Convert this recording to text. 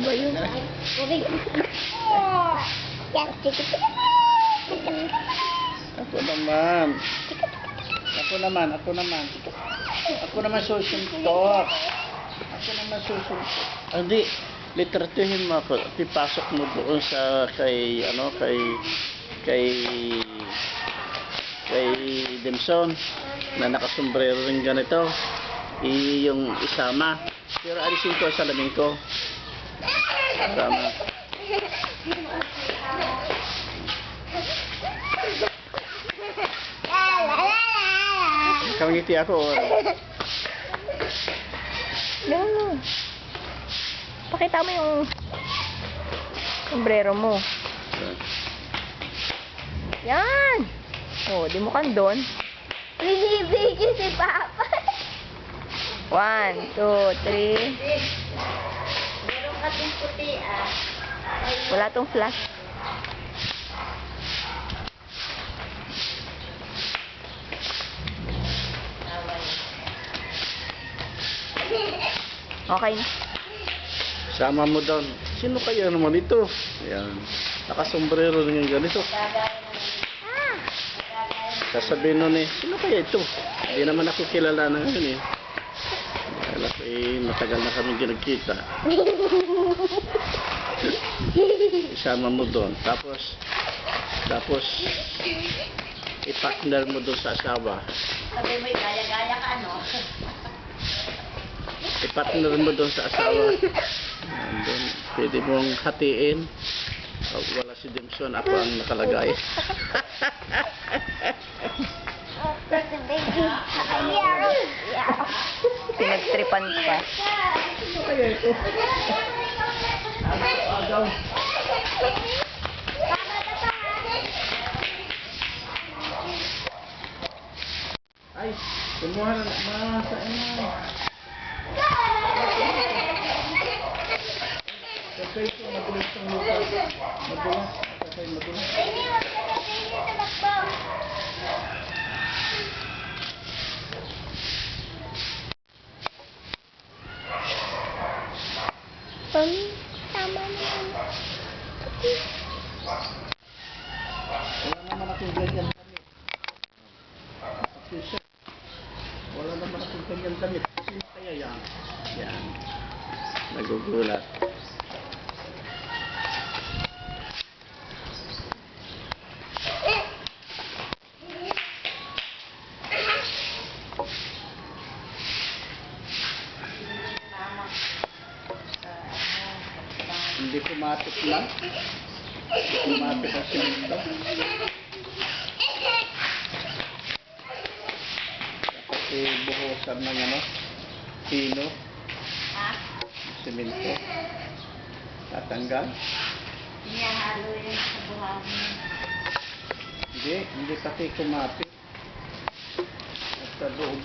ba yun? Ako naman. Ako naman. Ako naman susuntok. Hindi, litratuhin mo ako. Ipasok mo doon sa kay Demson na nakasombrero rin ganito. Yung isama. Pero alisin ko sa salamin ko. Isama. Kamangiti ako. No. Pakita mo yung sombrero mo. Yan. Oh, di mo kan doon. Binibigyan si Papa. 1, 2, 3. Meron kasing puti ah. Wala tong flash. Okay na. Sama mo doon. Sino kaya naman ito? Ayan. Nakasombrero rin yung ganito. Sasabihin nun sino kaya ito? Hindi naman ako kilala na ngayon Dahil ako matagal na kami ginagkita. Isama mo doon. Tapos i-partner mo doon sa asawa. Sabi mo, gaya-gaya ka, no? I-partner mo doon sa asawa. Doon, pwede mong hatiin. Wala si Demson, ako ang nakalagay. Pinagtripan pa. Ano kaya ito? Agaw. Ay, kumuha na mga sa inyo. Kasi ito, madulas ang lupa. Madulas. Kasi madulas. Tama naman. Wala naman akong ganyan damit. Wala naman akong ganyan damit. Sino kaya yan? Yan. Nagugulat. Hindi pumatik lang. Pumatik ang simento. Dapat buhusan ng pino. Simento. Tatanggal. Inihalo yun sa buhangin. Hindi pati kumapit. At sa loob